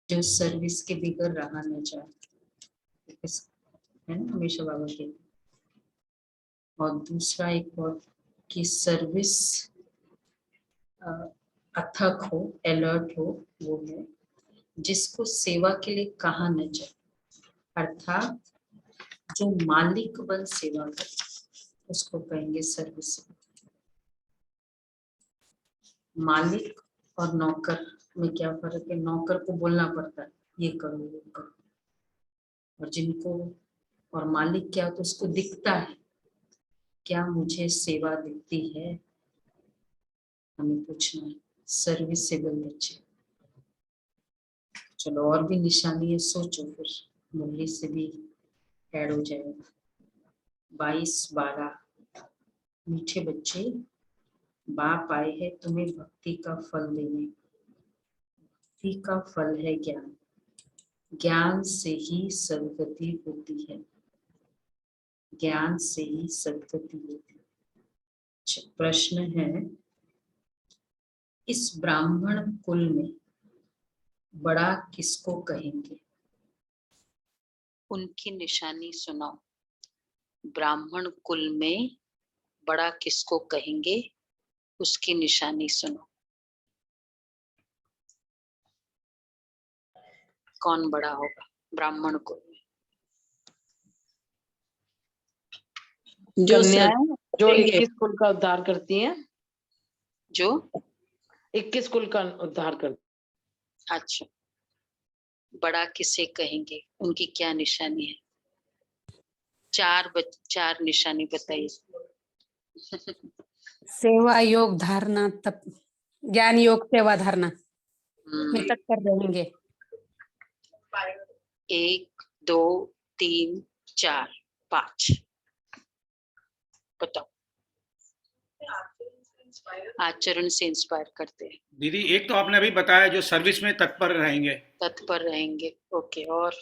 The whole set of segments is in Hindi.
जो सर्विस के बगैर रहा न जाए, है ना, हमेशा बाबा के। और दूसरा एक और कि सर्विस अथक हो, अलर्ट हो, वो है जिसको सेवा के लिए कहा न जाए, अर्थात जो मालिक बन सेवा करे उसको कहेंगे सर्विस। मालिक और नौकर में क्या फर्क है? नौकर को बोलना पड़ता है ये करो वो करो, और जिनको, और मालिक क्या तो उसको दिखता है क्या मुझे सेवा देती है, हमें पूछना है। सर्विसेबल बच्चे। चलो और भी निशानी है, सोचो फिर मुरली से भी ऐड हो जाएगा। 22-12 मीठे बच्चे, बाप आए हैं तुम्हें भक्ति का फल देने। भक्ति का फल है ज्ञान, ज्ञान से ही सद्गति होती है, ज्ञान से ही सद्गति होती है। प्रश्न है, इस ब्राह्मण कुल में बड़ा किसको कहेंगे? उनकी निशानी सुनाओ। ब्राह्मण कुल में बड़ा किसको कहेंगे, उसकी निशानी सुनो। कौन बड़ा होगा ब्राह्मण कुल में? जो कन्याएं जो 21 कुल का उद्धार करती हैं, जो 21 कुल का उद्धार करती। अच्छा, बड़ा किसे कहेंगे, उनकी क्या निशानी है? चार निशानी बताइए। सेवा योग धारणा, तप, ज्ञान योग सेवा धारणा में तत्पर रहेंगे। 1 2 3 4 5 बताओ। आचरण से इंस्पायर करते हैं। दीदी एक तो आपने अभी बताया जो सर्विस में तत्पर रहेंगे। तत्पर रहेंगे, ओके। और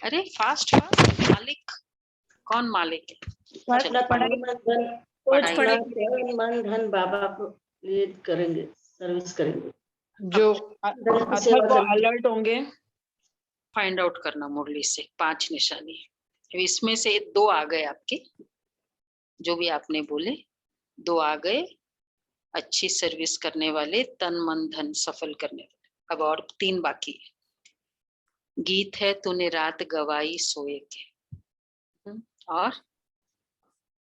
अरे फास्ट फास्ट, मालिक, कौन मालिक है? मन धन बाबा को लिए करेंगे, सर्विस करेंगे। जो अथक को अलर्ट होंगे। फाइंड आउट करना मुरली से। 5 निशानी, इसमें से 2 आ गए आपके, जो भी आपने बोले 2 आ गए। अच्छी सर्विस करने वाले, तन मन धन सफल करने वाले। अब और 3 बाकी है। गीत है तूने रात गवाई सोए के, और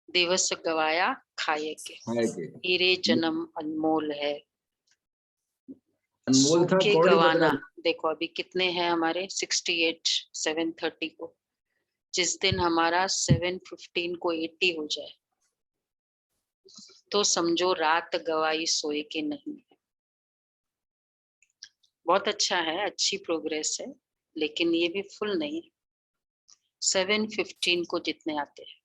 दिवस गवाया खाए के। हीरे जन्म अनमोल है, अनमोल था के कौड़ी गवाना। देखो अभी कितने हैं हमारे, 68, 730 को। जिस दिन हमारा 715 को 80 हो जाए तो समझो रात गवाई सोए के नहीं है। बहुत अच्छा है, अच्छी प्रोग्रेस है, लेकिन ये भी फुल नहीं है। 715 को जितने आते हैं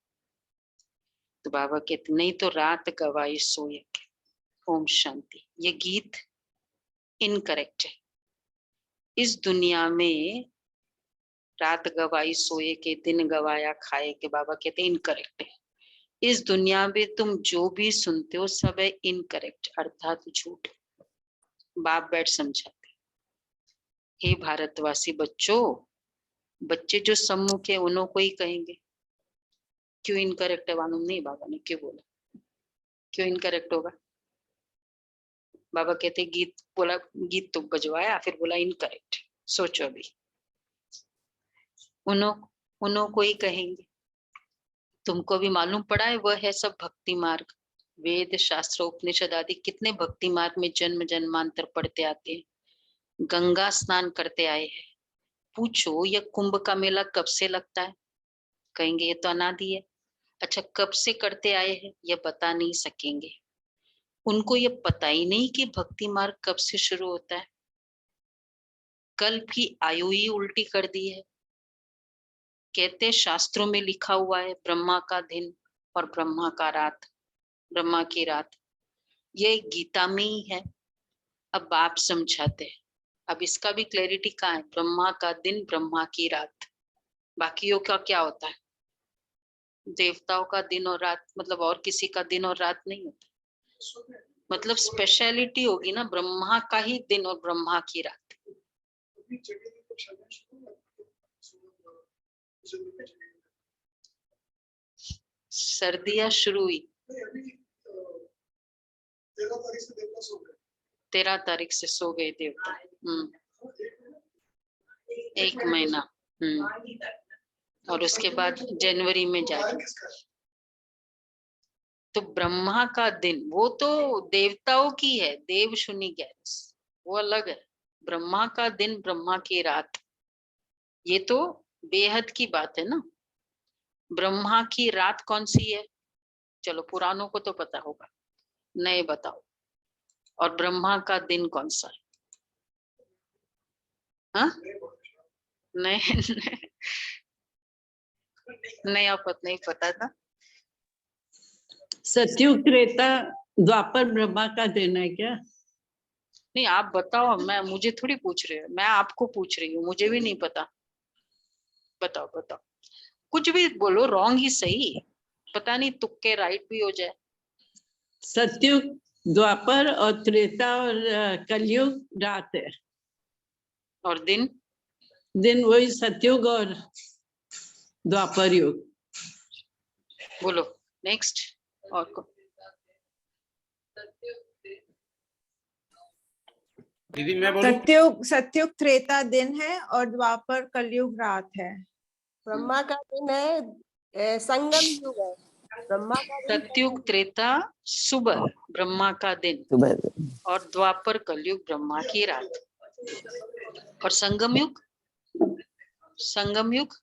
तो बाबा कहते नहीं तो रात गवाई सोए के। ओम शांति। ये गीत इनकरेक्ट है। इस दुनिया में रात गवाई सोए के, दिन गवाया खाए के, बाबा कहते इनकरेक्ट है। इस दुनिया में तुम जो भी सुनते हो सब है इनकरेक्ट, अर्थात झूठ। बाप बैठ समझाते, हे भारतवासी बच्चों, बच्चे जो सम्मुख है उन्हों को ही कहेंगे। क्यों इनकरेक्ट है मालूम नहीं बाबा ने क्यों बोला, क्यों इनकरेक्ट होगा? बाबा कहते गीत बोला, गीत तो बजवाया, फिर बोला इनकरेक्ट। सोचो अभी, उन्हों को ही कहेंगे। तुमको भी मालूम पड़ा है, वह है सब भक्ति मार्ग। वेद शास्त्र उपनिषद आदि कितने भक्ति मार्ग में जन्म जन्मांतर पढ़ते आते हैं, गंगा स्नान करते आए हैं। पूछो यह कुंभ का मेला कब से लगता है, कहेंगे ये तो अनादि है। अच्छा कब से करते आए हैं यह बता नहीं सकेंगे। उनको ये पता ही नहीं कि भक्ति मार्ग कब से शुरू होता है। कल की आयु ही उल्टी कर दी है। कहते शास्त्रों में लिखा हुआ है ब्रह्मा का दिन और ब्रह्मा का रात, ब्रह्मा की रात, ये गीता में ही है। अब आप समझाते हैं, अब इसका भी क्लैरिटी कहाँ है? ब्रह्मा का दिन, ब्रह्मा की रात। बाकियों का क्या होता है? देवताओं का दिन और रात, मतलब और किसी का दिन और रात नहीं होता। मतलब स्पेशलिटी होगी ना, ब्रह्मा का ही दिन और ब्रह्मा की रात। सर्दियां शुरू हुई 13 तारीख से सो गए देवता। 1 महीना। और उसके बाद जनवरी में जाएगा। तो ब्रह्मा का दिन वो तो देवताओं की है, देव शून्य 11, वो अलग है। ब्रह्मा का दिन, ब्रह्मा की रात, ये तो बेहद की बात है ना। ब्रह्मा की रात कौन सी है? चलो पुरानों को तो पता होगा, नए बताओ। और ब्रह्मा का दिन कौन सा है? हाँ? नहीं नया नहीं पता था। सतयुग त्रेता द्वापर ब्रह्मा का दिन है क्या? नहीं आप बताओ, मैं मुझे थोड़ी पूछ रहे हो, मैं आपको पूछ रही हूँ, मुझे भी नहीं पता। बताओ बताओ, कुछ भी बोलो, रॉन्ग ही सही, पता नहीं तुक्के राइट भी हो जाए। सतयुग द्वापर और त्रेता और कलयुग रात है। और दिन? दिन वही सतयुग और द्वापर युग। बोलो नेक्स्ट। और को दीदी मैं बोलूं? सतयुग त्रेता दिन है और द्वापर कलयुग रात है। ब्रह्मा का दिन है संगम युग है। ब्रह्मा का दिन सतयुग त्रेता सुबह ब्रह्मा का दिन, और द्वापर कलयुग ब्रह्मा की रात। और संगम युग? संगम युग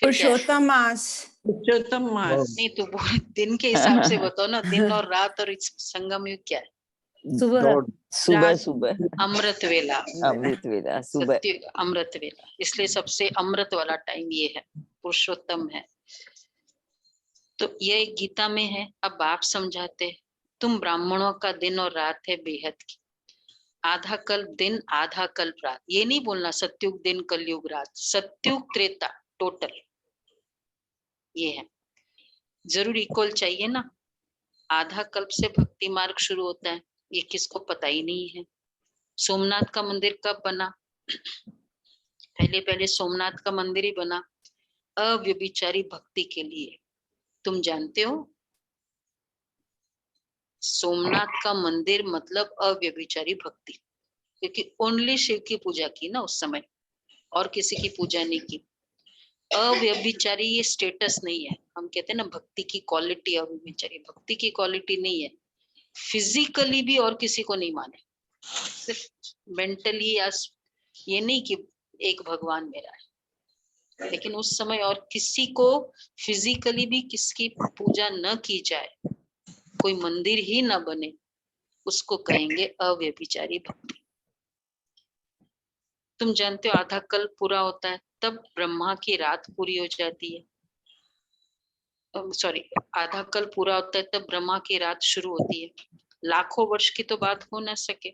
फिर क्या है? पुरुषोत्तम मास। पुरुषोत्तम मास। नहीं तो वो दिन के हिसाब से बताओ ना, दिन और रात, और संगम युग क्या है? सुबह सुबह सुबह अमृत वेला। अमृत वेला सुबह। सत्य अमृत वेला, इसलिए सबसे अमृत वाला टाइम ये है, पुरुषोत्तम है। तो ये गीता में है। अब आप समझाते, तुम ब्राह्मणों का दिन और रात है बेहद की, आधा कल्प दिन आधा कल्प रात। ये नहीं बोलना सत्युग दिन कलयुग रात, सत्युग त्रेता टोटल ये है। जरूर इक्वल चाहिए ना। आधा कल्प से भक्ति मार्ग शुरू होता है, ये किसको पता ही नहीं है। सोमनाथ का मंदिर कब बना? पहले सोमनाथ का मंदिर ही बना अव्यभिचारी भक्ति के लिए। तुम जानते हो सोमनाथ का मंदिर मतलब अव्यभिचारी भक्ति, क्योंकि ओनली शिव की पूजा की ना उस समय, और किसी की पूजा नहीं की। अव्यभिचारी ये स्टेटस नहीं है। हम कहते हैं ना भक्ति की क्वालिटी, अव्यभिचारी भक्ति की क्वालिटी नहीं है। फिजिकली भी और किसी को नहीं माने, सिर्फ मेंटली, या ये नहीं कि एक भगवान मेरा है, लेकिन उस समय और किसी को फिजिकली भी किसकी पूजा न की जाए, कोई मंदिर ही न बने, उसको कहेंगे अव्यभिचारी भक्ति। तुम जानते हो आधा कल्प पूरा होता है तब ब्रह्मा की रात पूरी हो जाती है। सॉरी, आधा कल्प पूरा होता है तब ब्रह्मा की रात शुरू होती है। लाखों वर्ष की तो बात हो ना सके,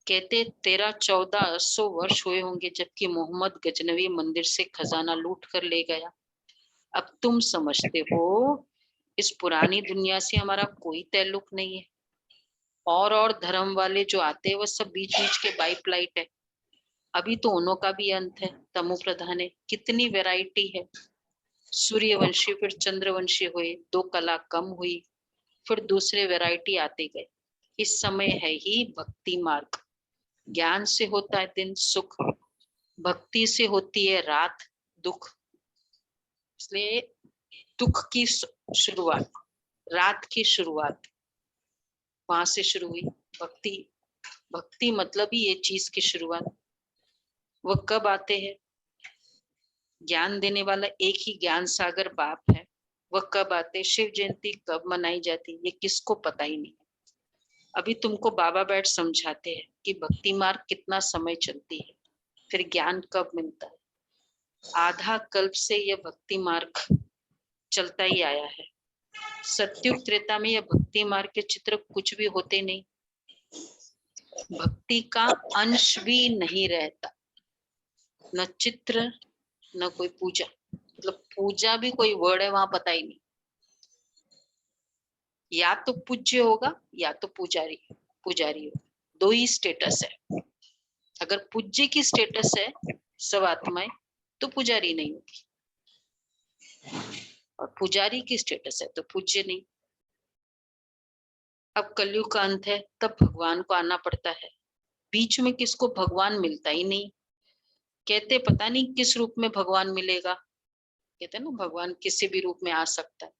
कहते 1300-1400 वर्ष हुए होंगे जबकि मोहम्मद गजनवी मंदिर से खजाना लूट कर ले गया। अब तुम समझते हो इस पुरानी दुनिया से हमारा कोई ताल्लुक नहीं है, और धर्म वाले जो आते हैं वो सब बीच बीच के बाइपलाइट है। अभी तो उन्हों का भी अंत है, तमो प्रधान है। कितनी वैरायटी है, सूर्यवंशी फिर चंद्रवंशी हुए, 2 कला कम हुई, फिर दूसरे वैरायटी आते गए। इस समय है ही भक्ति मार्ग। ज्ञान से होता है दिन सुख, भक्ति से होती है रात दुख। इसलिए दुख की शुरुआत, रात की शुरुआत वहां से शुरू हुई। भक्ति, भक्ति मतलब ही ये चीज की शुरुआत। वह कब आते हैं? ज्ञान देने वाला एक ही ज्ञान सागर बाप है। वह कब आते? शिव जयंती कब मनाई जाती, ये किसको पता ही नहीं। अभी तुमको बाबा बैठ समझाते हैं कि भक्ति मार्ग कितना समय चलती है, फिर ज्ञान कब मिलता है। आधा कल्प से यह भक्ति मार्ग चलता ही आया है। सत्युग त्रेता में यह भक्ति मार्ग के चित्र कुछ भी होते नहीं, भक्ति का अंश भी नहीं रहता, न चित्र न कोई पूजा। मतलब पूजा भी कोई वर्ड है वहां पता ही नहीं। या तो पूज्य होगा या तो पुजारी होगा, दो ही स्टेटस है। अगर पूज्य की स्टेटस है सब आत्माएं तो पुजारी नहीं होगी, और पुजारी की स्टेटस है तो पूज्य नहीं। अब कलयुग का अंत है, तब भगवान को आना पड़ता है। बीच में किसको भगवान मिलता ही नहीं, कहते पता नहीं किस रूप में भगवान मिलेगा, कहते ना भगवान किसी भी रूप में आ सकता है,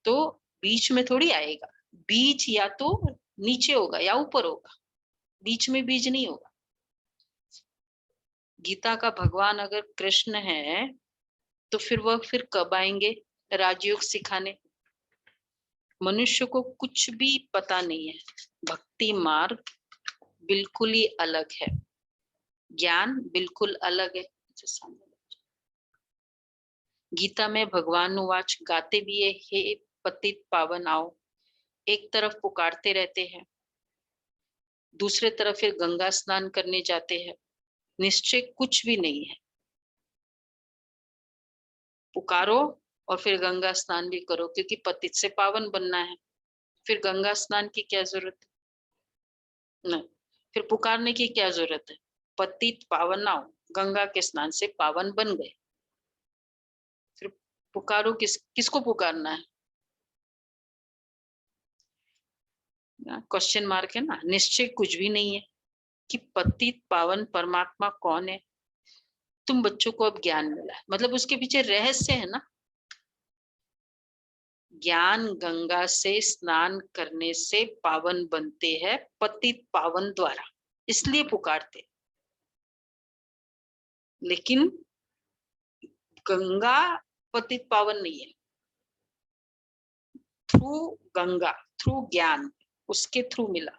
तो बीच में थोड़ी आएगा। बीज या तो नीचे होगा या ऊपर होगा, बीच में बीज नहीं होगा। गीता का भगवान अगर कृष्ण है तो फिर कब आएंगे राजयोग सिखाने? मनुष्य को कुछ भी पता नहीं है, भक्ति मार्ग बिल्कुल ही अलग है, ज्ञान बिल्कुल अलग है। गीता में भगवान उवाच गाते भी है, हे पतित पावन आओ। एक तरफ पुकारते रहते हैं, दूसरे तरफ फिर गंगा स्नान करने जाते हैं, निश्चय कुछ भी नहीं है। पुकारो और फिर गंगा स्नान भी करो, क्योंकि पतित से पावन बनना है, फिर गंगा स्नान की क्या जरूरत है? नहीं, फिर पुकारने की क्या जरूरत है? पतित पावन आओ, गंगा के स्नान से पावन बन गए, फिर पुकारो किसको पुकारना है? क्वेश्चन मार्क है ना। निश्चय कुछ भी नहीं है कि पतित पावन परमात्मा कौन है। तुम बच्चों को अब ज्ञान मिला है, मतलब उसके पीछे रहस्य है ना। ज्ञान गंगा से स्नान करने से पावन बनते हैं, पतित पावन द्वारा, इसलिए पुकारते। लेकिन गंगा पतित पावन नहीं है, थ्रू गंगा, थ्रू ज्ञान, उसके थ्रू मिला।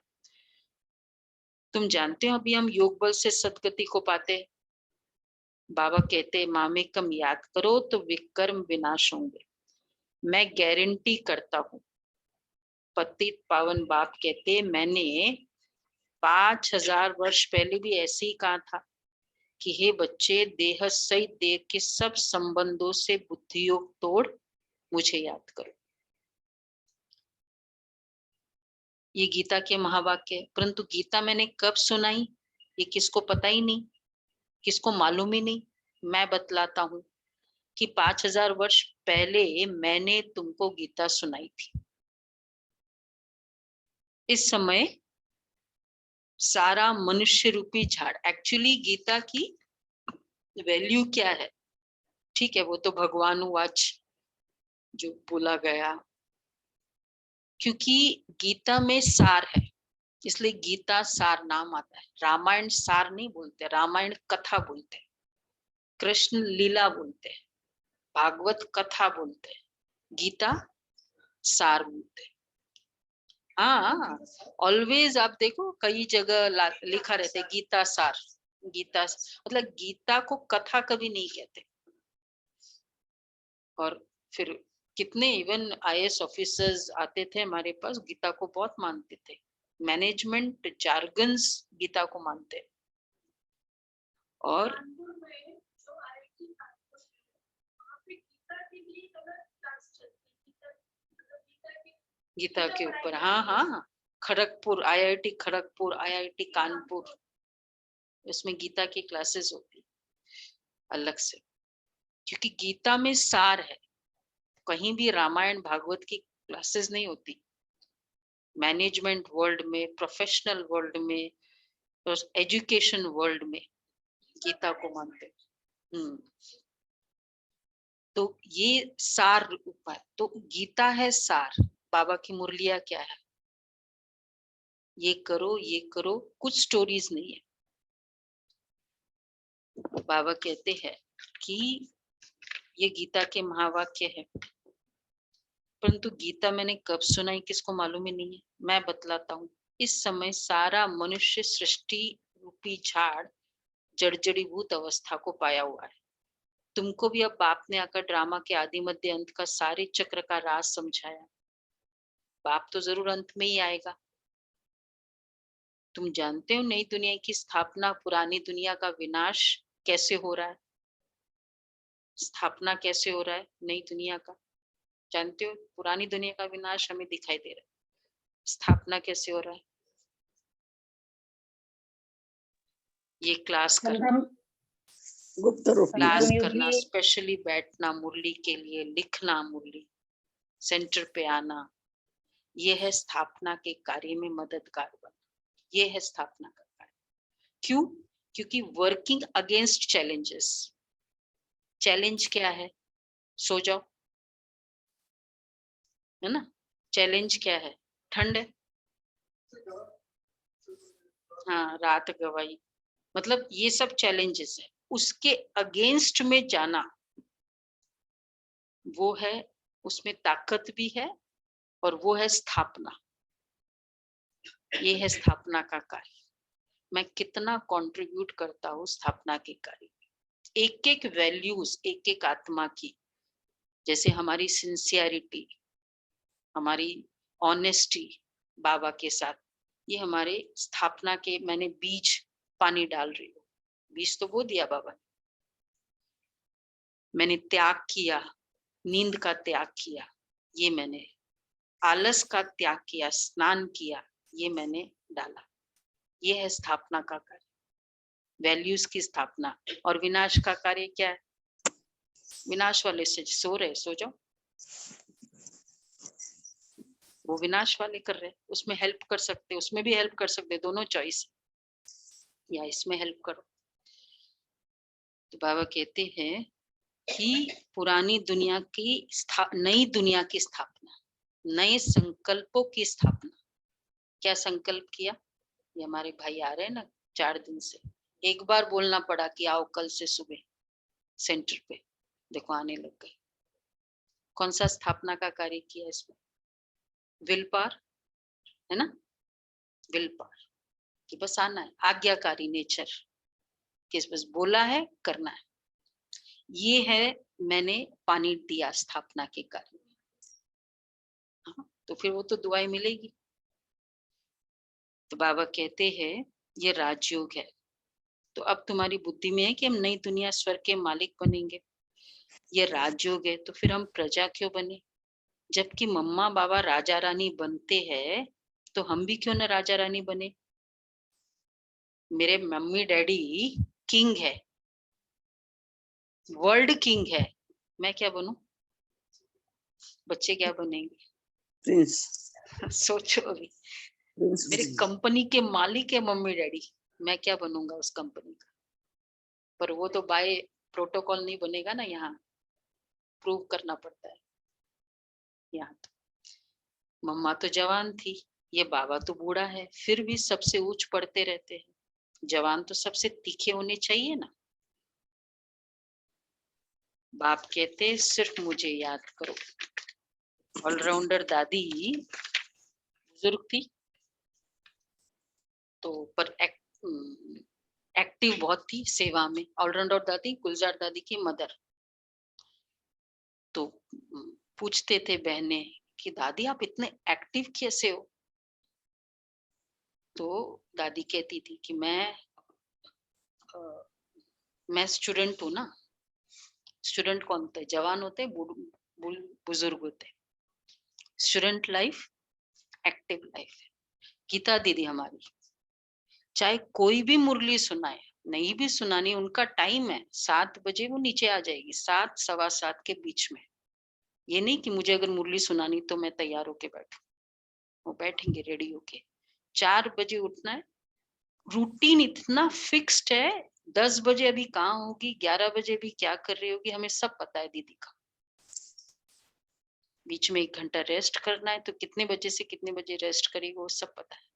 तुम जानते हो अभी हम योग बल से सदगति को पाते। बाबा कहते मामेकम याद करो तो विकर्म विनाश होंगे। मैं गारंटी करता हूं, पतित पावन बाप कहते मैंने 5000 वर्ष पहले भी ऐसे ही कहा था कि हे बच्चे, देह सहित देह के सब संबंधों से बुद्धि योग तोड़ मुझे याद करो। ये गीता के महावाक्य है, परंतु गीता मैंने कब सुनाई ये किसको पता ही नहीं, किसको मालूम ही नहीं। मैं बतलाता हूं कि 5000 वर्ष पहले मैंने तुमको गीता सुनाई थी। इस समय सारा मनुष्य रूपी झाड़, एक्चुअली गीता की वैल्यू क्या है? ठीक है, वो तो भगवान वाच जो बोला गया, क्योंकि गीता में सार है इसलिए गीता सार नाम आता है। रामायण सार नहीं बोलते, रामायण कथा बोलते, कृष्ण लीला बोलते, भागवत कथा बोलते, गीता सार बोलते। हाँ, ऑलवेज आप देखो कई जगह लिखा रहता है गीता सार, गीता मतलब गीता को कथा कभी नहीं कहते। और फिर कितने इवन IAS ऑफिसर्स आते थे हमारे पास, गीता को बहुत मानते थे, मैनेजमेंट जार्गन्स गीता को मानते। और गीता के ऊपर, हाँ हाँ, खड़गपुर IIT खड़गपुर, IIT कानपुर, इसमें गीता की क्लासेस होती अलग से, क्योंकि गीता में सार है। कहीं भी रामायण भागवत की क्लासेस नहीं होती। मैनेजमेंट वर्ल्ड में, प्रोफेशनल वर्ल्ड में, एजुकेशन वर्ल्ड में गीता को मानते। तो ये सार रूप है, तो गीता है सार। बाबा की मुरलिया क्या है? ये करो, कुछ स्टोरीज नहीं है। बाबा कहते हैं कि ये गीता के महावाक्य है, परंतु गीता मैंने कब सुनाई किसको मालूम ही नहीं है। मैं बतलाता हूँ। इस समय सारा मनुष्य सृष्टि रूपी झाड़ जड़जड़ीभूत अवस्था को पाया हुआ है। तुमको भी अब बाप ने आकर ड्रामा के आदि मध्य अंत का सारे चक्र का राज समझाया। बाप तो जरूर अंत में ही आएगा। तुम जानते हो नई दुनिया की स्थापना, पुरानी दुनिया का विनाश कैसे हो रहा है? स्थापना कैसे हो रहा है नई दुनिया का? जानते हो पुरानी दुनिया का विनाश हमें दिखाई दे रहा है, स्थापना कैसे हो रहा है। ये क्लास करना, गुप्त रूप में। क्लास संगम युग करना, भी स्पेशली बैठना मुरली के लिए, लिखना मुरली, सेंटर पे आना, ये है स्थापना के कार्य में मददगार बनना। ये है स्थापना का कार्य। क्यों? क्योंकि वर्किंग अगेंस्ट चैलेंजेस। चैलेंज क्या है? सो जाओ, है ना। चैलेंज क्या है? ठंड है, हाँ रात गवाई, मतलब ये सब चैलेंजेस है। उसके अगेंस्ट में जाना, वो है, उसमें ताकत भी है और वो है स्थापना। ये है स्थापना का कार्य। मैं कितना कंट्रीब्यूट करता हूँ स्थापना के कार्य में। एक एक वैल्यूज, एक एक आत्मा की, जैसे हमारी सिंसियरिटी, हमारी ऑनेस्टी बाबा के साथ, ये हमारे स्थापना के, मैंने बीज पानी डाल रही हूँ। बीज तो बो दिया बाबा ने। मैंने त्याग किया, नींद का त्याग किया, ये मैंने आलस का त्याग किया, स्नान किया, ये मैंने डाला। ये है स्थापना का कार्य, वैल्यूज की स्थापना। और विनाश का कार्य क्या है? विनाश वाले से सो रहे, सो जाओ, वो विनाश वाले कर रहे, उसमें हेल्प कर सकते, उसमें भी हेल्प कर सकते, दोनों चॉइस, या इसमें हेल्प करो। तो बाबा कहते हैं कि पुरानी दुनिया की नई दुनिया की स्थापना, नए संकल्पों की स्थापना। क्या संकल्प किया? ये हमारे भाई आ रहे हैं ना 4 दिन से, एक बार बोलना पड़ा कि आओ कल से सुबह सेंटर पे, देखो आने लग गए। कौन सा स्थापना का कार्य किया इसमें? विल पावर, है ना, विल पावर कि बस आना है, आज्ञाकारी नेचर कि बस बोला है करना है। ये है, मैंने पानी दिया स्थापना के कार्य में। हाँ, तो फिर वो तो दुआएं मिलेगी। तो बाबा कहते हैं ये राजयोग है। तो अब तुम्हारी बुद्धि में है कि हम नई दुनिया स्वर्ग के मालिक बनेंगे, ये राजयोग है। तो फिर हम प्रजा क्यों बने? जबकि मम्मा बाबा राजा रानी बनते हैं, तो हम भी क्यों ना राजा रानी बने? मेरे मम्मी डैडी किंग है, वर्ल्ड किंग है, मैं क्या बनूं? बच्चे क्या बनेंगे? प्रिंस। सोचो अभी, प्रिंस मेरे कंपनी के मालिक है मम्मी डैडी, मैं क्या बनूंगा उस कंपनी का? पर वो तो बाय प्रोटोकॉल नहीं बनेगा ना, यहाँ प्रूव करना पड़ता है। यहाँ तो मम्मा तो जवान थी, ये बाबा तो बूढ़ा है, फिर भी सबसे ऊंच पढ़ते रहते हैं। जवान तो सबसे तीखे होने चाहिए ना। बाप कहते सिर्फ मुझे याद करो। ऑलराउंडर दादी बुजुर्ग थी, तो पर एक्टिव बहुत थी सेवा में। ऑलराउंडर दादी गुलजार दादी की मदर। तो पूछते थे बहने कि दादी आप इतने एक्टिव कैसे हो? तो दादी कहती थी कि मैं स्टूडेंट हूँ ना। स्टूडेंट कौन होते हैं? जवान होते हैं, बुजुर्ग होते हैं। स्टूडेंट लाइफ एक्टिव लाइफ है। गीता दीदी हमारी चाहे कोई भी मुरली सुनाए, नहीं भी सुनानी, उनका टाइम है 7 बजे वो नीचे आ जाएगी, 7 सवा 7 के बीच में। ये नहीं कि मुझे अगर मुरली सुनानी तो मैं तैयार होके बैठूं, वो बैठेंगे रेडी होके। 4 बजे उठना है, रूटीन इतना फिक्स्ड है। 10 बजे अभी कहाँ होगी, 11 बजे भी क्या कर रही होगी, हमें सब पता है दीदी का। बीच में 1 घंटा रेस्ट करना है, तो कितने बजे से कितने बजे रेस्ट करेगी वो सब पता है।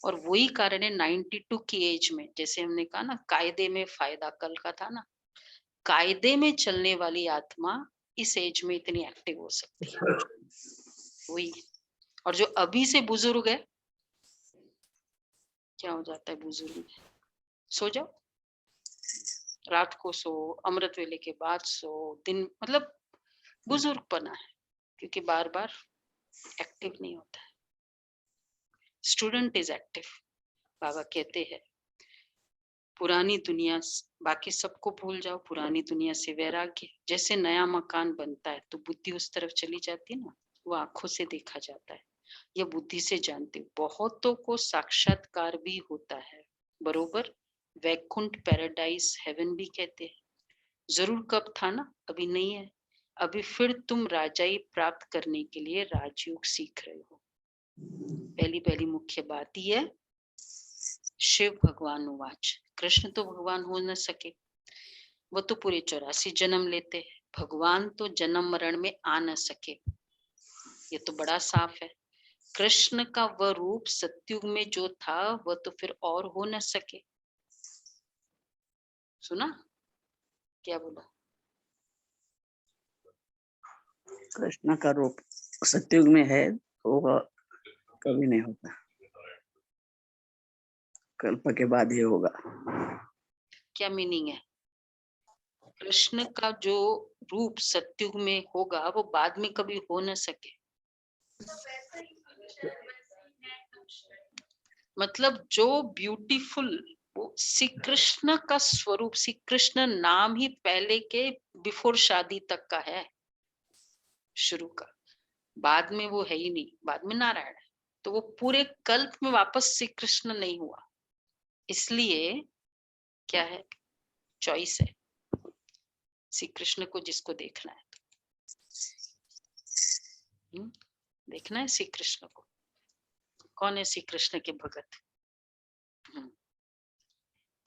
और वही कारण है 92 की एज में, जैसे हमने कहा ना कायदे में फायदा, कल का था ना, कायदे में चलने वाली आत्मा इस एज में इतनी एक्टिव हो सकती है, वही। और जो अभी से बुजुर्ग है, क्या हो जाता है बुजुर्ग में? सो जाओ, रात को सो, अमृत वेले के बाद सो, दिन, मतलब बुजुर्गपना है, क्योंकि बार बार एक्टिव नहीं होता है। Student is active. बाबा कहते हैं पुरानी दुनिया बाकी सबको भूल जाओ, पुरानी दुनिया से वैराग्य। जैसे नया मकान बनता है तो बुद्धि उस तरफ चली जाती है ना, वो आंखों से देखा जाता है या बुद्धि से जानते हो। बहुतों को साक्षात्कार भी होता है, बरोबर वैकुंठ पैराडाइज हेवन भी कहते हैं। जरूर कब था ना, अभी नहीं है। अभी फिर तुम राजाई प्राप्त करने के लिए राजयोग सीख रहे हो। पहली मुख्य बात ही है, शिव भगवान उवाच, कृष्ण तो भगवान हो न सके, वो तो पूरे 84 जन्म लेते हैं। भगवान तो जन्म मरण में आ न सके, ये तो बड़ा साफ है। कृष्ण का वह रूप सत्युग में जो था वह तो फिर और हो न सके। सुना क्या बोला? कृष्ण का रूप सत्युग में है, होगा कभी नहीं होता, कल्प के बाद ही होगा। क्या मीनिंग है? कृष्ण का जो रूप सत्युग में होगा वो बाद में कभी हो न सके। मतलब जो ब्यूटीफुल वो श्री कृष्ण का स्वरूप, श्री कृष्ण नाम ही पहले के बिफोर शादी तक का है, शुरू का। बाद में वो है ही नहीं, बाद में नारायण है। तो वो पूरे कल्प में वापस श्री कृष्ण नहीं हुआ, इसलिए क्या है, चॉइस है श्री कृष्ण को जिसको देखना है। देखना है श्री कृष्ण को। कौन है श्री कृष्ण के भगत?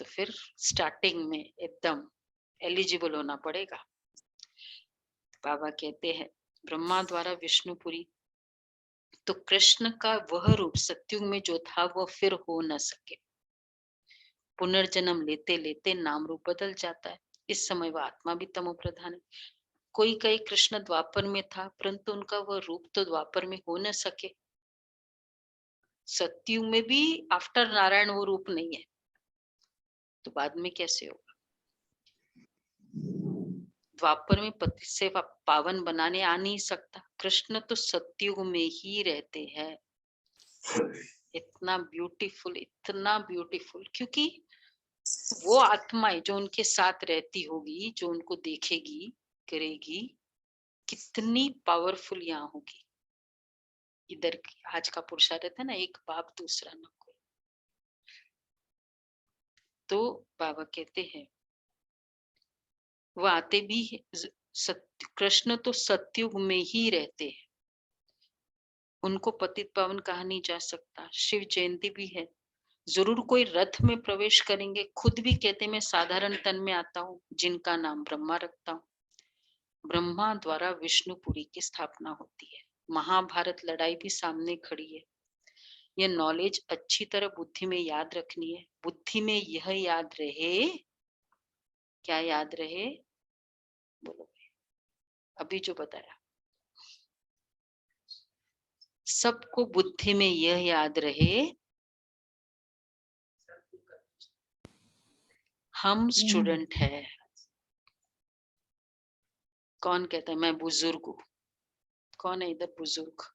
तो फिर स्टार्टिंग में एकदम एलिजिबल होना पड़ेगा। बाबा कहते हैं ब्रह्मा द्वारा विष्णुपुरी, तो कृष्ण का वह रूप सत्युग में जो था वह फिर हो न सके। पुनर्जन्म लेते लेते नाम रूप बदल जाता है। इस समय वह आत्मा भी तमो प्रधान है। कोई कई कृष्ण द्वापर में था, परंतु उनका वह रूप तो द्वापर में हो न सके। सत्युग में भी आफ्टर नारायण वो रूप नहीं है, तो बाद में कैसे होगा? द्वापर में पति से पावन बनाने आ नहीं सकता। कृष्ण तो सत्युग में ही रहते हैं। इतना ब्यूटीफुल, क्योंकि वो आत्माएं जो उनके साथ रहती होगी, जो उनको देखेगी करेगी, कितनी पावरफुल यहाँ होगी। इधर की आज का पुरुषार्थ है ना, एक बाप दूसरा न कोई। तो बाबा कहते हैं वो आते भी कृष्ण तो सत्युग में ही रहते हैं, उनको पतित पावन कहा नहीं जा सकता। शिव जयंती भी है। जरूर कोई रथ में प्रवेश करेंगे, खुद भी कहते मैं साधारण तन में आता हूँ, जिनका नाम ब्रह्मा रखता हूँ। ब्रह्मा द्वारा विष्णुपुरी की स्थापना होती है। महाभारत लड़ाई भी सामने खड़ी है। यह नॉलेज अच्छी तरह बुद्धि में याद रखनी है। बुद्धि में यह याद रहे, क्या याद रहे बोलो? अभी जो बताया, सबको बुद्धि में यह याद रहे, हम स्टूडेंट है। कौन कहता है मैं बुजुर्ग हूँ? कौन है इधर बुजुर्ग?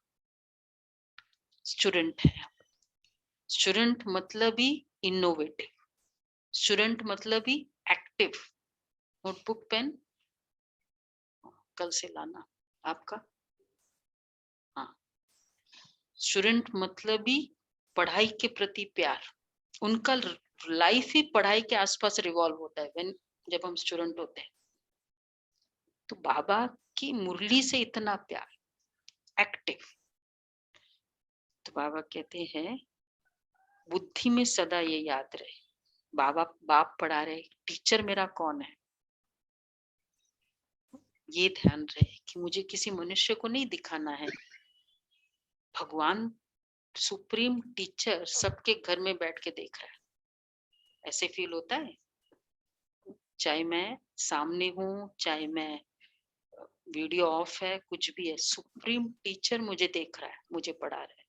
स्टूडेंट है। स्टूडेंट मतलब ही इनोवेटिव, स्टूडेंट मतलब ही एक्टिव। नोटबुक पेन कल से लाना आपका। हाँ, स्टूडेंट मतलब ही पढ़ाई के प्रति प्यार। उनका लाइफ ही पढ़ाई के आसपास रिवॉल्व होता है जब हम स्टूडेंट होते हैं। तो बाबा की मुरली से इतना प्यार, एक्टिव। तो बाबा कहते हैं बुद्धि में सदा ये याद रहे, बाबा बाप पढ़ा रहे, टीचर मेरा कौन है, ये ध्यान रहे कि मुझे किसी मनुष्य को नहीं दिखाना है। भगवान सुप्रीम टीचर सबके घर में बैठ के देख रहा है। ऐसे फील होता है, चाहे मैं सामने हूँ, चाहे मैं वीडियो ऑफ है, कुछ भी है, सुप्रीम टीचर मुझे देख रहा है, मुझे पढ़ा रहा है।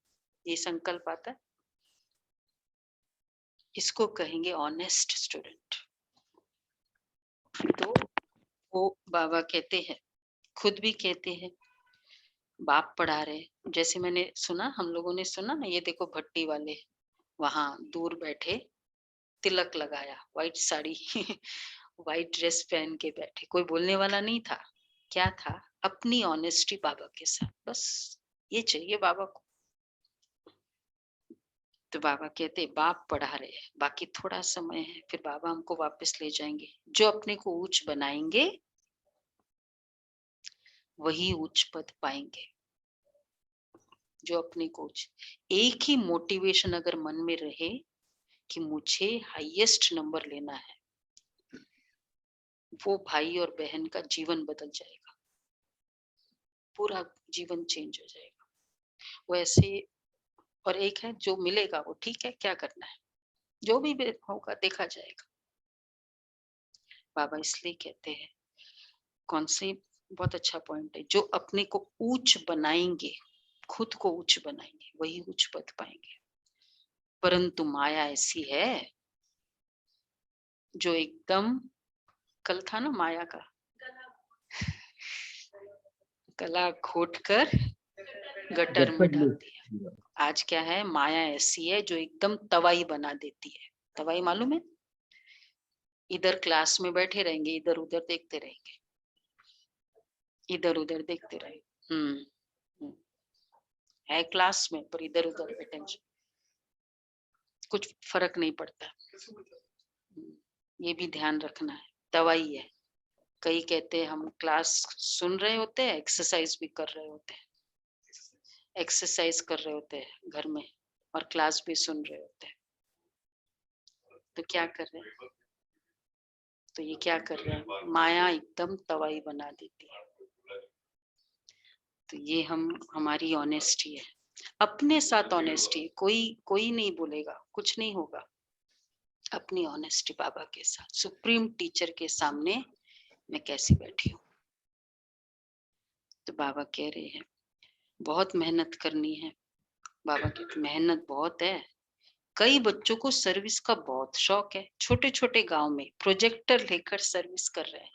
ये संकल्प आता है, इसको कहेंगे ऑनेस्ट स्टूडेंट। तो वो बाबा कहते हैं, खुद भी कहते हैं बाप पढ़ा रहे। जैसे मैंने सुना, हम लोगों ने सुना ना, ये देखो भट्टी वाले वहां दूर बैठे तिलक लगाया, व्हाइट साड़ी व्हाइट ड्रेस पहन के बैठे, कोई बोलने वाला नहीं था। क्या था? अपनी ऑनेस्टी बाबा के साथ, बस ये चाहिए बाबा को। तो बाबा कहते बाप पढ़ा रहे हैं, बाकी थोड़ा समय है, फिर बाबा हमको वापस ले जाएंगे। जो अपने को ऊंच बनाएंगे वही उच्च पद पाएंगे। जो अपने को एक ही मोटिवेशन अगर मन में रहे कि मुझे हाईएस्ट नंबर लेना है, वो भाई और बहन का जीवन बदल जाएगा, पूरा जीवन चेंज हो जाएगा। वैसे और एक है जो मिलेगा वो ठीक है, क्या करना है, जो भी होगा देखा जाएगा। बाबा इसलिए कहते हैं, कौन से बहुत अच्छा पॉइंट है, जो अपने को ऊंच बनाएंगे, खुद को ऊंच बनाएंगे, वही उच्च पद पाएंगे। परंतु माया ऐसी है जो एकदम, कल था ना माया का, गला घोट कर गटर में डाल दिया। आज क्या है, माया ऐसी है जो एकदम तवाई बना देती है। तवाई मालूम है? इधर क्लास में बैठे रहेंगे, इधर उधर देखते रहेंगे, इधर उधर देखते रहेंगे। है क्लास में पर इधर उधर अटेंशन, कुछ फर्क नहीं पड़ता। ये भी ध्यान रखना है, दवाई है। कई कहते हैं हम क्लास सुन रहे होते हैं, एक्सरसाइज भी कर रहे होते हैं, एक्सरसाइज कर रहे होते हैं घर में और क्लास भी सुन रहे होते हैं। तो क्या कर रहे हैं? तो ये क्या कर रहे हैं? माया एकदम तवाई बना देती है। तो ये हमारी ऑनेस्टी है, अपने साथ ऑनेस्टी। कोई नहीं बोलेगा, कुछ नहीं होगा। अपनी ऑनेस्टी बाबा के साथ, सुप्रीम टीचर के सामने मैं कैसी बैठी हूँ। तो बाबा कह रहे हैं बहुत मेहनत करनी है। बाबा की मेहनत बहुत है। कई बच्चों को सर्विस का बहुत शौक है, छोटे छोटे गांव में प्रोजेक्टर लेकर सर्विस कर रहे हैं।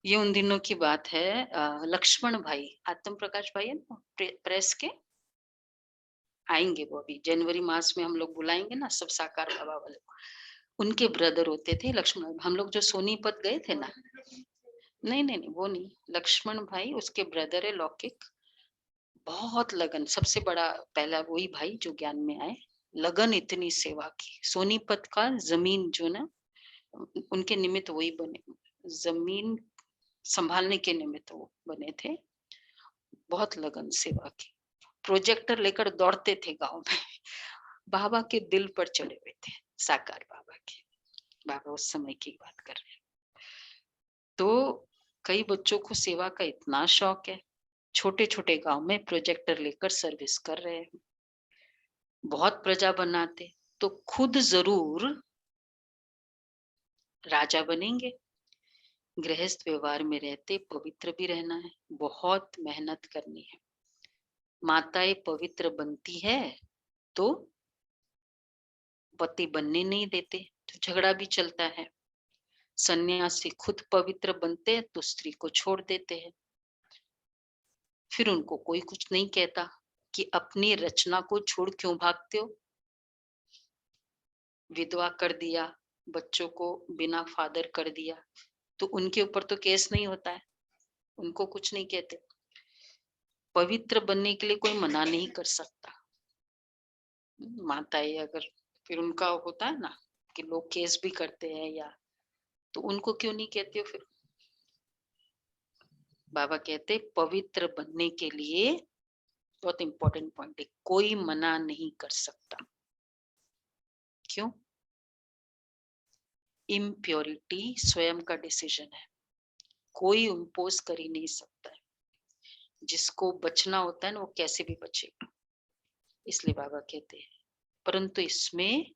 ये उन दिनों की बात है। लक्ष्मण भाई, आत्म प्रकाश भाई है ना प्रेस के, आएंगे वो अभी जनवरी मास में, हम लोग बुलाएंगे ना सब साकार बाबा वाले। उनके ब्रदर होते थे लक्ष्मण। हम लोग जो सोनीपत गए थे ना, नहीं वो नहीं, लक्ष्मण भाई उसके ब्रदर है लौकिक। बहुत लगन, सबसे बड़ा पहला वही भाई जो ज्ञान में आए। लगन इतनी सेवा की, सोनीपत का जमीन जो ना उनके निमित्त वही बने, जमीन संभालने के निमित्त वो बने थे। बहुत लगन सेवा की, प्रोजेक्टर लेकर दौड़ते थे गांव में। बाबा के दिल पर चढ़े हुए थे, साकार बाबा के। बाबा उस समय की बात कर रहे हैं। तो कई बच्चों को सेवा का इतना शौक है, छोटे छोटे गांव में प्रोजेक्टर लेकर सर्विस कर रहे हैं। बहुत प्रजा बनाते तो खुद जरूर राजा बनेंगे। गृहस्थ व्यवहार में रहते पवित्र भी रहना है, बहुत मेहनत करनी है। माताएं पवित्र बनती है तो पति बनने नहीं देते, तो झगड़ा भी चलता है। सन्यासी खुद पवित्र बनते हैं तो स्त्री को छोड़ देते हैं। फिर उनको कोई कुछ नहीं कहता कि अपनी रचना को छोड़ क्यों भागते हो। विधवा कर दिया, बच्चों को बिना फादर कर दिया, तो उनके ऊपर तो केस नहीं होता है, उनको कुछ नहीं कहते। पवित्र बनने के लिए कोई मना नहीं कर सकता। माताएं अगर, फिर उनका होता है ना कि लोग केस भी करते हैं, या तो उनको क्यों नहीं कहते हो फिर। बाबा कहते पवित्र बनने के लिए, बहुत इंपॉर्टेंट पॉइंट है, कोई मना नहीं कर सकता। क्यों? इम्प्योरिटी स्वयं का डिसीजन है, कोई इम्पोज कर ही नहीं सकता है। जिसको बचना होता है ना, वो कैसे भी बचेगा। इसलिए बाबा कहते हैं, परंतु इसमें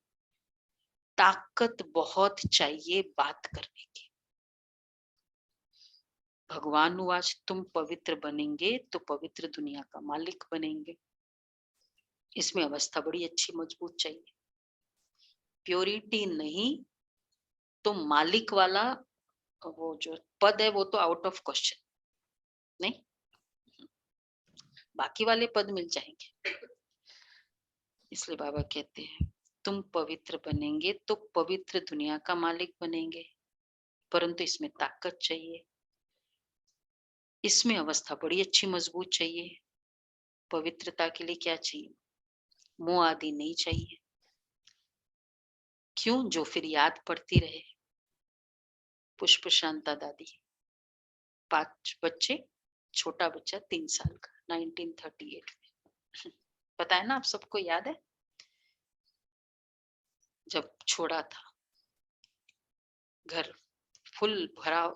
ताकत बहुत चाहिए बात करने की। भगवान आज तुम पवित्र बनेंगे तो पवित्र दुनिया का मालिक बनेंगे। इसमें अवस्था बड़ी अच्छी मजबूत चाहिए। प्योरिटी नहीं तो मालिक वाला वो जो पद है वो तो आउट ऑफ क्वेश्चन, नहीं, बाकी वाले पद मिल जाएंगे। इसलिए बाबा कहते हैं तुम पवित्र बनेंगे तो पवित्र दुनिया का मालिक बनेंगे, परंतु इसमें ताकत चाहिए, इसमें अवस्था बड़ी अच्छी मजबूत चाहिए। पवित्रता के लिए क्या चाहिए? मोह आदि नहीं चाहिए। क्यों? जो फिर याद पड़ती रहे। पुष्प शांता दादी, 5 बच्चे, छोटा बच्चा 3 साल का, 1938 में। पता है ना, आप सबको याद है जब छोड़ा था, घर फुल भरा,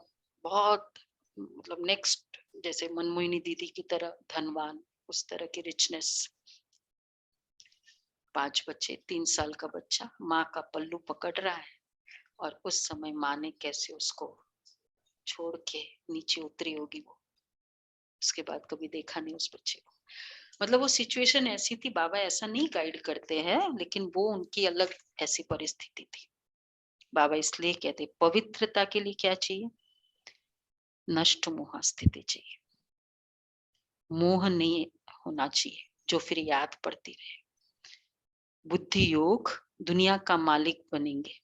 बहुत मतलब नेक्स्ट, जैसे मनमोहिनी दीदी की तरह धनवान, उस तरह की रिचनेस। 5 बच्चे, 3 साल का बच्चा माँ का पल्लू पकड़ रहा है, और उस समय माँ ने कैसे उसको छोड़ के नीचे उतरी होगी वो, उसके बाद कभी देखा नहीं उस बच्चे को। मतलब वो सिचुएशन ऐसी थी, बाबा ऐसा नहीं गाइड करते हैं, लेकिन वो उनकी अलग ऐसी परिस्थिति थी। बाबा इसलिए कहते पवित्रता के लिए क्या चाहिए? नष्ट मोह स्थिति चाहिए, मोह नहीं होना चाहिए जो फिर याद पड़ती रहे। बुद्धि योग दुनिया का मालिक बनेंगे,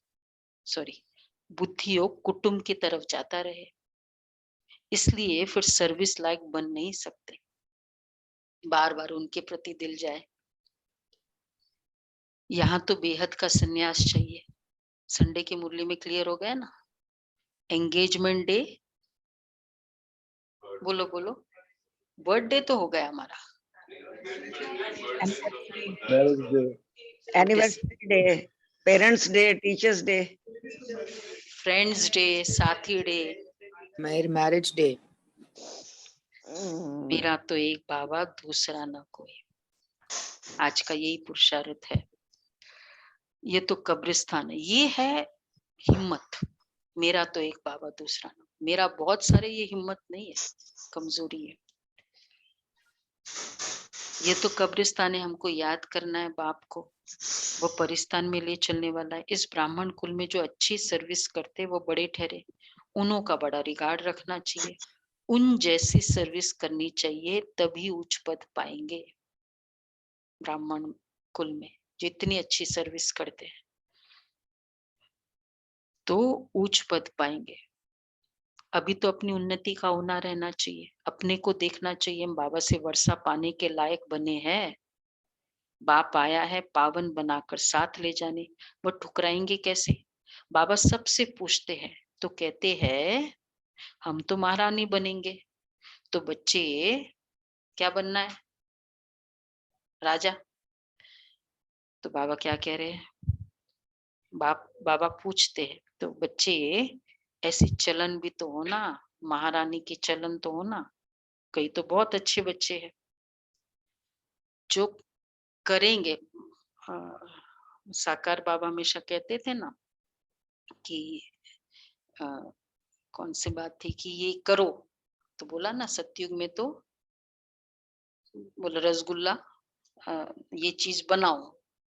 सॉरी, बुद्धि योग कुटुंब की तरफ जाता रहे, इसलिए फिर सर्विस लायक बन नहीं सकते, बार बार उनके प्रति दिल जाए। यहाँ तो बेहद का संन्यास चाहिए। संडे की मुरली में क्लियर हो गया ना, एंगेजमेंट डे, बोलो बोलो, बर्थडे तो हो गया हमारा, anniversary day, parents day, teachers day, friends day, साथी डे, मैरिज डे। मेरा तो एक बाबा दूसरा ना कोई। आज का यही पुरुषार्थ है। ये तो कब्रिस्तान है, ये है हिम्मत। मेरा तो एक बाबा दूसरा ना, मेरा बहुत सारे, ये हिम्मत नहीं है, कमजोरी है। ये तो कब्रिस्तान है, हमको याद करना है बाप को, वो परिस्तान में ले चलने वाला है। इस ब्राह्मण कुल में जो अच्छी सर्विस करते वो बड़े ठहरे, उन्हों का बड़ा रिगार्ड रखना चाहिए, उन जैसी सर्विस करनी चाहिए, तभी उच्च पद पाएंगे। ब्राह्मण कुल में जितनी अच्छी सर्विस करते हैं तो उच्च पद पाएंगे। अभी तो अपनी उन्नति का होना रहना चाहिए, अपने को देखना चाहिए, हम बाबा से वर्षा पाने के लायक बने हैं। बाप आया है पावन बनाकर साथ ले जाने, वो ठुकराएंगे कैसे? बाबा सबसे पूछते हैं तो कहते हैं हम तो महारानी बनेंगे, तो बच्चे क्या बनना है? राजा। तो बाबा क्या कह रहे हैं? बाबा पूछते हैं तो बच्चे ऐसी चलन भी तो हो ना, महारानी की चलन तो हो ना। कई तो बहुत अच्छे बच्चे हैं जो करेंगे। साकार बाबा हमेशा कहते थे ना कि कौन सी बात थी कि ये करो, तो बोला ना सतयुग में तो बोला रसगुल्ला, ये चीज बनाओ,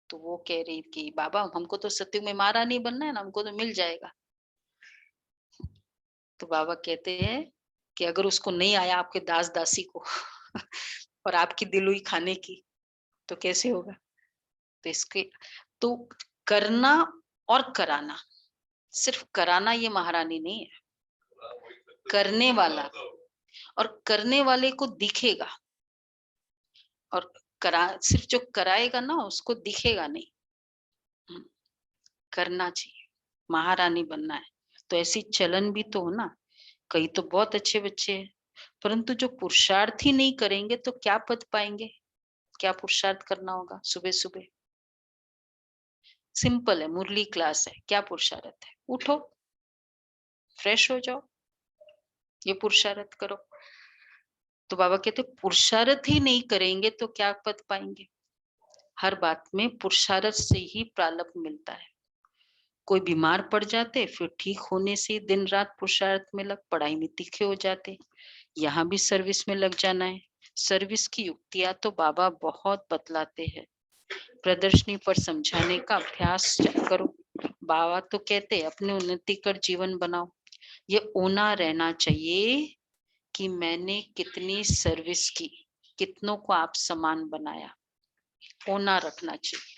तो वो कह रही कि बाबा हमको तो सतयुग में महारानी बनना है ना, हमको तो मिल जाएगा। तो बाबा कहते हैं कि अगर उसको नहीं आया आपके दास दासी को और आपकी दिल हुई खाने की, तो कैसे होगा? तो इसके तो करना और कराना, सिर्फ कराना ये महारानी नहीं है, करने वाला, और करने वाले को दिखेगा, और सिर्फ जो कराएगा ना उसको दिखेगा नहीं। करना चाहिए, महारानी बनना है तो ऐसी चलन भी तो हो ना। कई तो बहुत अच्छे बच्चे हैं, परंतु जो पुरुषार्थ ही नहीं करेंगे तो क्या पद पाएंगे? क्या पुरुषार्थ करना होगा? सुबह सुबह सिंपल है, मुरली क्लास है, क्या पुरुषार्थ है? उठो, फ्रेश हो जाओ, ये पुरुषार्थ करो। तो बाबा कहते पुरुषार्थ ही नहीं करेंगे तो क्या पद पाएंगे? हर बात में पुरुषार्थ से ही प्रारब्ध मिलता है। कोई बीमार पड़ जाते, फिर ठीक होने से दिन रात पुरुषार्थ में लग, पढ़ाई में तीखे हो जाते। यहाँ भी सर्विस में लग जाना है। सर्विस की युक्तियां तो बाबा बहुत बतलाते हैं, प्रदर्शनी पर समझाने का अभ्यास करो। बाबा तो कहते अपने उन्नति कर जीवन बनाओ। ये ओना रहना चाहिए कि मैंने कितनी सर्विस की, कितनों को आप समान बनाया, ओना रखना चाहिए।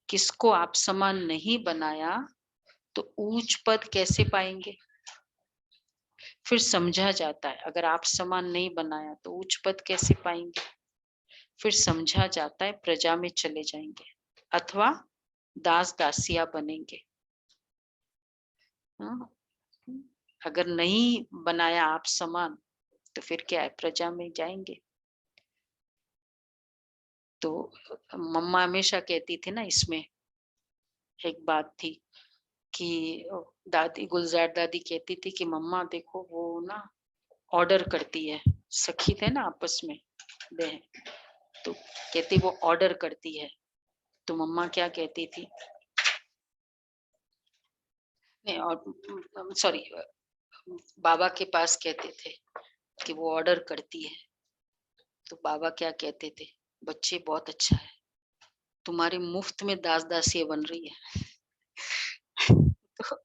किसको आप समान नहीं बनाया तो ऊंच पद कैसे पाएंगे? फिर समझा जाता है अगर आप समान नहीं बनाया तो उच्च पद कैसे पाएंगे? फिर समझा जाता है प्रजा में चले जाएंगे अथवा दास दासिया बनेंगे। हाँ? अगर नहीं बनाया आप समान तो फिर क्या है, प्रजा में जाएंगे। तो मम्मा हमेशा कहती थी ना, इसमें एक बात थी कि दादी, गुलजार दादी कहती थी कि मम्मा देखो वो ना ऑर्डर करती है, सखी थे ना आपस में बहन, तो कहती वो ऑर्डर करती है। तो मम्मा क्या कहती थी, नहीं और सॉरी बाबा के पास कहते थे कि वो ऑर्डर करती है। तो बाबा क्या कहते थे, बच्चे बहुत अच्छा है, तुम्हारी मुफ्त में दास दासी बन रही है। तो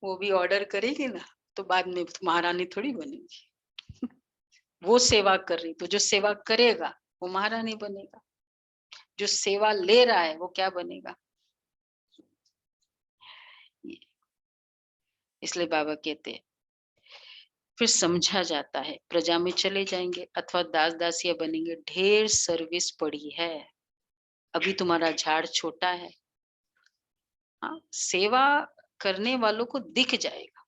वो भी ऑर्डर करेगी ना तो बाद में महारानी थोड़ी बनेगी। वो सेवा कर रही, तो जो सेवा करेगा वो महारानी बनेगा, जो सेवा ले रहा है वो क्या बनेगा। इसलिए बाबा कहते हैं फिर समझा जाता है प्रजा में चले जाएंगे अथवा दास दासिया बनेंगे। ढेर सर्विस पड़ी है, अभी तुम्हारा झाड़ छोटा है। हाँ, सेवा करने वालों को दिख जाएगा।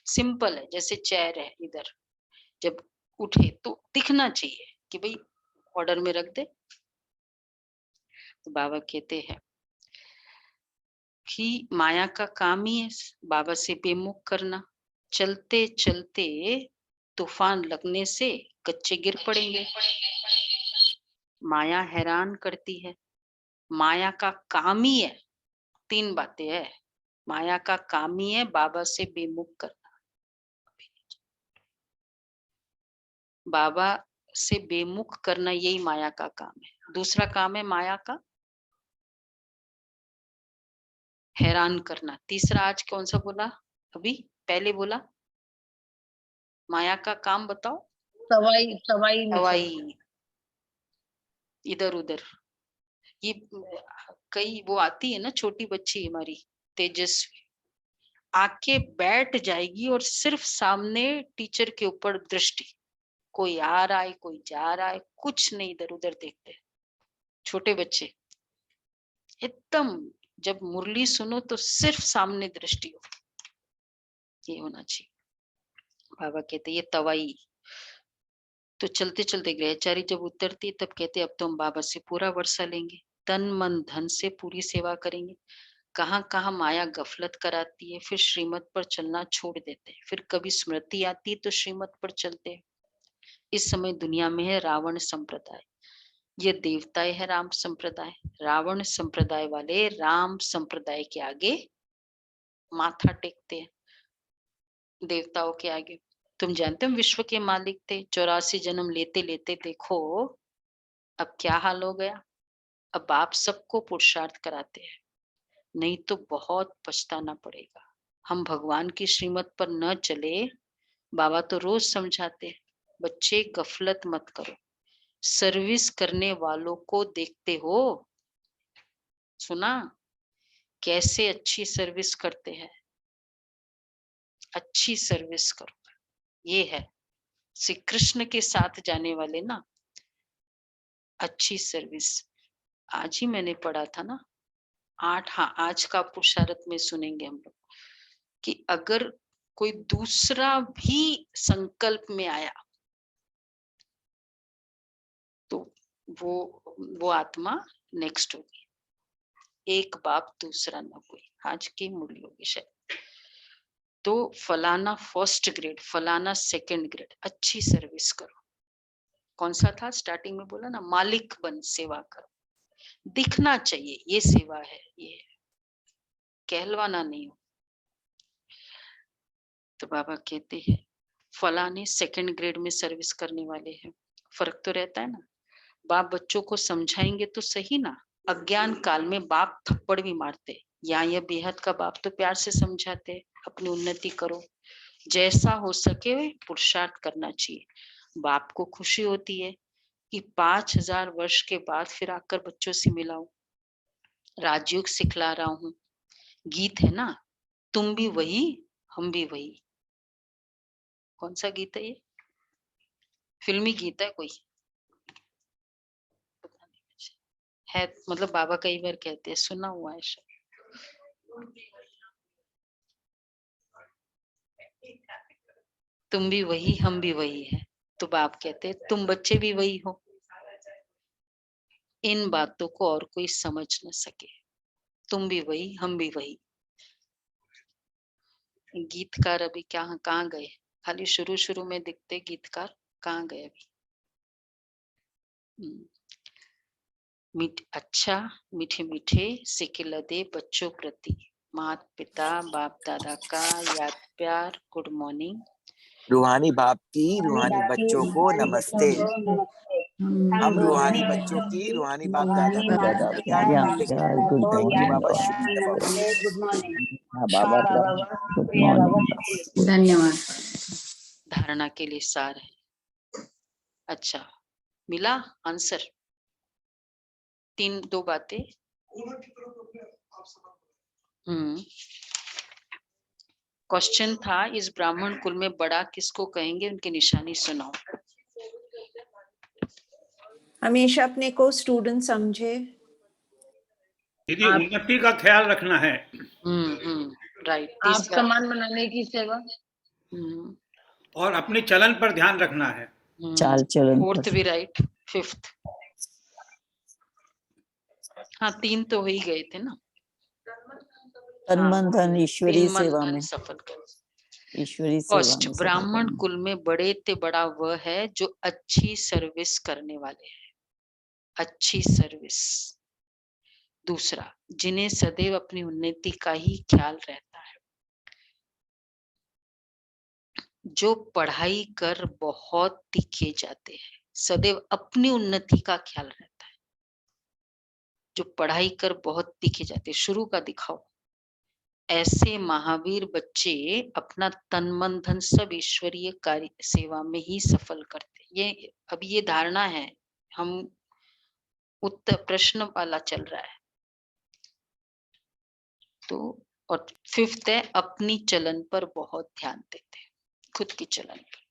सिंपल है, जैसे चेयर है इधर, जब उठे तो दिखना चाहिए कि भाई ऑर्डर में रख दे। तो बाबा कहते हैं कि माया का काम ही है बाबा से बेमुख करना। चलते चलते तूफान लगने से कच्चे गिर पड़ेंगे। माया हैरान करती है, माया का काम ही है, 3 बातें है। माया का काम ही है बाबा से बेमुख करना। बाबा से बेमुख करना यही माया का काम है। दूसरा काम है माया का हैरान करना। तीसरा आज कौन सा बोला, अभी पहले बोला माया का काम बताओ। सवाई सवाई हवाई इधर उधर। ये कई वो आती है ना छोटी बच्ची हमारी तेजस्वी, आके बैठ जाएगी और सिर्फ सामने टीचर के ऊपर दृष्टि, कोई आ रहा है कोई जा रहा है, कुछ नहीं इधर उधर देखते। छोटे बच्चे एकदम, जब मुरली सुनो तो सिर्फ सामने दृष्टि हो, ये होना चाहिए। बाबा कहते ये तवाई। तो चलते चलते गृहचारी जब उतरती तब कहते अब तो हम बाबा से पूरा वर्षा लेंगे, तन मन धन से पूरी सेवा करेंगे। कहाँ कहाँ माया गफलत कराती है, फिर श्रीमत पर चलना छोड़ देते हैं। फिर कभी स्मृति आती है तो श्रीमत पर चलते हैं। इस समय दुनिया में है रावण संप्रदाय, ये देवताएं है राम संप्रदाय। रावण संप्रदाय वाले राम संप्रदाय के आगे माथा टेकते हैं, देवताओं के आगे। तुम जानते हो विश्व के मालिक थे, 84 जन्म लेते लेते देखो अब क्या हाल हो गया। अब आप सबको पुरुषार्थ कराते हैं, नहीं तो बहुत पछताना पड़ेगा। हम भगवान की श्रीमत पर न चले, बाबा तो रोज समझाते हैं बच्चे गफलत मत करो, सर्विस करने वालों को देखते हो, सुना कैसे अच्छी सर्विस करते हैं, अच्छी सर्विस करो। ये है श्री कृष्ण के साथ जाने वाले ना, अच्छी सर्विस। आज ही मैंने पढ़ा था ना 8, हाँ आज का पुरुषार्थ में सुनेंगे हम लोग कि अगर कोई दूसरा भी संकल्प में आया तो वो आत्मा नेक्स्ट होगी। एक बाप दूसरा न कोई, आज की मुरली होगी शायद। तो फलाना फर्स्ट ग्रेड, फलाना सेकंड ग्रेड, अच्छी सर्विस करो। कौन सा था स्टार्टिंग में बोला ना, मालिक बन सेवा करो, दिखना चाहिए ये सेवा है, ये कहलवाना नहीं हो। तो बाबा कहते हैं फलाने सेकंड ग्रेड में सर्विस करने वाले हैं। फर्क तो रहता है ना, बाप बच्चों को समझाएंगे तो सही ना, अज्ञान काल में बाप थप्पड़ भी मारते, यहाँ यह बेहद का बाप तो प्यार से समझाते अपनी उन्नति करो, जैसा हो सके पुरुषार्थ करना चाहिए। बाप को खुशी होती है कि 5000 वर्ष के बाद फिर आकर बच्चों से मिलाऊं, राजयोग सिखला रहा हूँ, गीत है ना, तुम भी वही हम भी वही। कौन सा गीत है ये? फिल्मी गीत है कोई? पता नहीं है, मतलब बाबा कई बार कहते हैं, सुना हुआ है शायद। तुम भी वही हम भी वही है, तो बाप कहते हैं तुम बच्चे भी वही हो। इन बातों को और कोई समझ न सके, तुम भी वही हम भी वही। गीतकार अभी क्या कहाँ गए? खाली शुरू शुरू में दिखते गीतकार, कहाँ गए अभी? अच्छा मीठे मीठे सिकिल दे बच्चों प्रति माता पिता बाप दादा का याद प्यार, गुड मॉर्निंग। रूहानी बाप की रूहानी बच्चों को नमस्ते। हम रूहानी बच्चों की रूहानी बाप दादा को दादा नमस्ते क्या कहते हैं। गुड थैंक यू मॉर्निंग बाबा, शुक्रिया बाबा। हाँ बाबा गुड मॉर्निंग। धन्यवाद। धारणा के लिए सार है। अच्छा मिला आंसर? दो बातें। क्वेश्चन था, इस ब्राह्मण कुल में बड़ा किसको कहेंगे, उनकी निशानी सुनाओ। हमेशा अपने को स्टूडेंट समझे। दीदी उन्नति का ख्याल रखना है। राइट। आपका मान बनाने की सेवा। और अपने चलन पर ध्यान रखना है। चाल चलन फोर्थ भी राइट। फिफ्थ, हाँ 3 तो हो ही गए थे ना। तन मन धन ईश्वरीय सेवा में, सफल कर। ईश्वरीय सेवा फर्स्ट, में ब्राह्मण कुल में बड़े ते बड़ा वह है जो अच्छी सर्विस करने वाले हैं, अच्छी सर्विस। दूसरा, जिन्हें सदैव अपनी उन्नति का ही ख्याल रहता है, जो पढ़ाई कर बहुत तीखे जाते हैं, सदैव अपनी उन्नति का ख्याल रहता है, जो पढ़ाई कर बहुत तीखे जाते हैं। शुरू का दिखाओ। ऐसे महावीर बच्चे अपना तन मन धन सब ईश्वरीय कार्य सेवा में ही सफल करते। ये अभी ये धारणा है, हम उत्तर प्रश्न वाला चल रहा है। तो और फिफ्थ है, अपनी चलन पर बहुत ध्यान देते, खुद की चलन पर।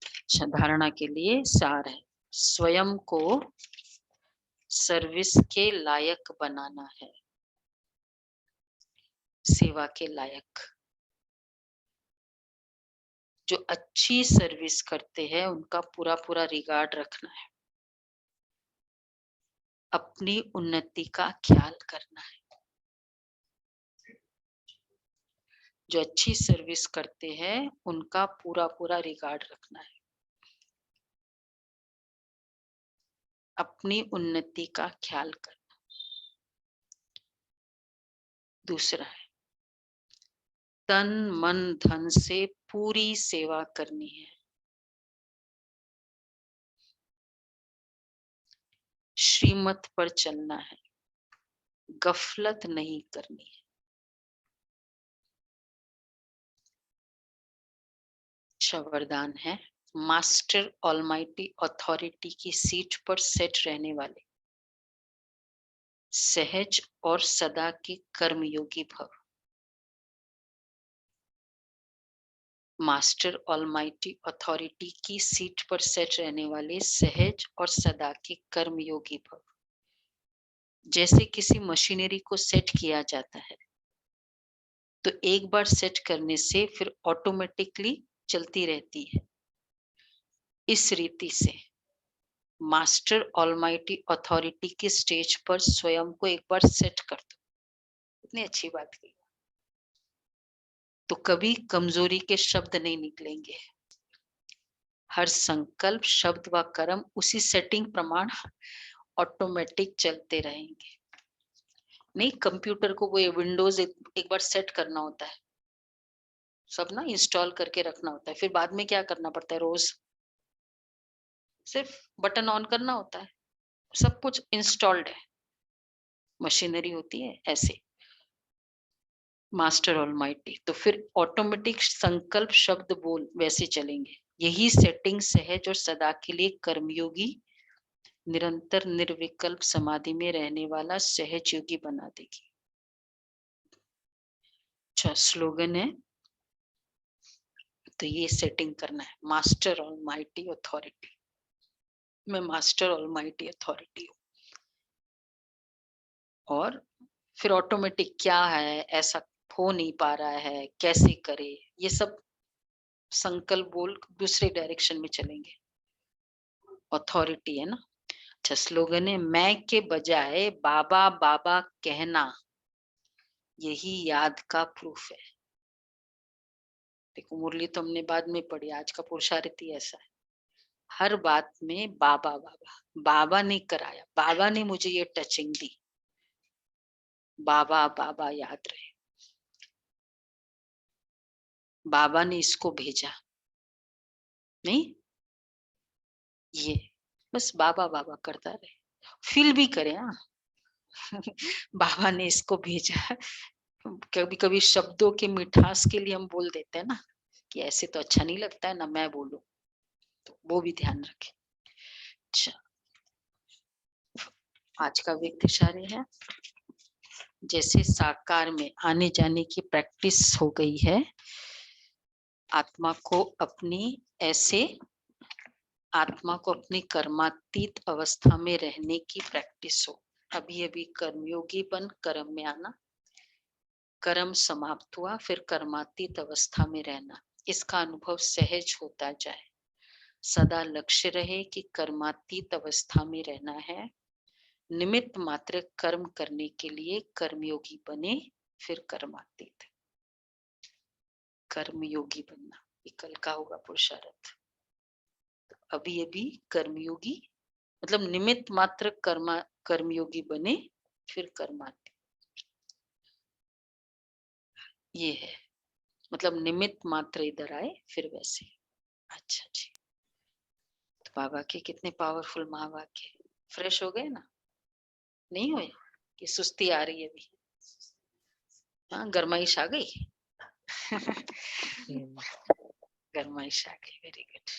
अच्छा, धारणा के लिए सार है, स्वयं को सर्विस के लायक बनाना है, सेवा के लायक। जो अच्छी सर्विस करते हैं उनका पूरा पूरा रिगार्ड रखना है, अपनी उन्नति का ख्याल करना है। जो अच्छी सर्विस करते हैं उनका पूरा पूरा रिगार्ड रखना है, अपनी उन्नति का ख्याल करना। दूसरा है, तन मन धन से पूरी सेवा करनी है, श्रीमत पर चलना है, गफलत नहीं करनी है। अच्छा वरदान है, मास्टर ऑलमाइटी अथॉरिटी की सीट पर सेट रहने वाले, सहज और सदा के कर्मयोगी भव। मास्टर ऑलमाइटी अथॉरिटी की सीट पर सेट रहने वाले, सहज और सदा के कर्मयोगी भव। जैसे किसी मशीनरी को सेट किया जाता है तो एक बार सेट करने से फिर ऑटोमेटिकली चलती रहती है। इस रीति से मास्टर ऑलमाइटी अथॉरिटी की स्टेज पर स्वयं को एक बार सेट कर दो। इतनी अच्छी बात की, तो कभी कमजोरी के शब्द नहीं निकलेंगे। हर संकल्प शब्द व कर्म उसी सेटिंग प्रमाण ऑटोमेटिक चलते रहेंगे। नहीं, कंप्यूटर को वो विंडोज एक बार सेट करना होता है, सब ना इंस्टॉल करके रखना होता है, फिर बाद में क्या करना पड़ता है, रोज सिर्फ बटन ऑन करना होता है, सब कुछ इंस्टॉल्ड है, मशीनरी होती है। ऐसे मास्टर ऑलमाइटी, तो फिर ऑटोमेटिक संकल्प शब्द बोल वैसे चलेंगे। यही सेटिंग सहज और सदा के लिए कर्मयोगी निरंतर निर्विकल्प समाधि में रहने वाला सहज योगी बना देगी। अच्छा स्लोगन है, तो ये सेटिंग करना है, मास्टर ऑलमाइटी अथॉरिटी। मैं मास्टर ऑलमाइटी अथॉरिटी हूँ। और फिर ऑटोमेटिक क्या है, ऐसा हो नहीं पा रहा है, कैसे करे, ये सब संकल्प बोल दूसरे डायरेक्शन में चलेंगे। अथॉरिटी है ना। अच्छा स्लोगन है, मैं के बजाय बाबा बाबा कहना यही याद का प्रूफ है। देखो मुरली तो हमने बाद में पढ़ी, आज का पुरुषार्थ ही ऐसा है, हर बात में बाबा बाबा। बाबा ने कराया, बाबा ने मुझे ये टचिंग दी, बाबा बाबा याद रहे, बाबा ने इसको भेजा, नहीं ये बस बाबा बाबा करता रहे, फील भी करे। हाँ बाबा ने इसको भेजा। कभी कभी शब्दों के मिठास के लिए हम बोल देते हैं ना कि ऐसे तो अच्छा नहीं लगता है ना मैं बोलूं, तो वो भी ध्यान रखें। अच्छा आज का व्यक्तिशार्य है, जैसे साकार में आने जाने की प्रैक्टिस हो गई है, आत्मा को अपनी कर्मातीत अवस्था में रहने की प्रैक्टिस हो। अभी अभी कर्मयोगीपन, कर्म में आना, कर्म समाप्त हुआ, फिर कर्मातीत अवस्था में रहना, इसका अनुभव सहज होता जाए। सदा लक्ष्य रहे कि कर्मातीत अवस्था में रहना है, निमित्त मात्र कर्म करने के लिए कर्मयोगी बने, फिर कर्मातीत। कर्मयोगी बनना ये कल का होगा पुरुषार्थ। अभी अभी कर्मयोगी मतलब निमित्त मात्र कर्मयोगी बने, फिर कर्मातीत। ये है मतलब निमित्त मात्र इधर आए, फिर वैसे। अच्छा जी, तो बाबा के कितने पावरफुल महावाक्य। फ्रेश हो गए ना, नहीं हुए कि सुस्ती आ रही है अभी? हाँ गरमाइश आ गई। गरमाइश आ गई, वेरी गुड।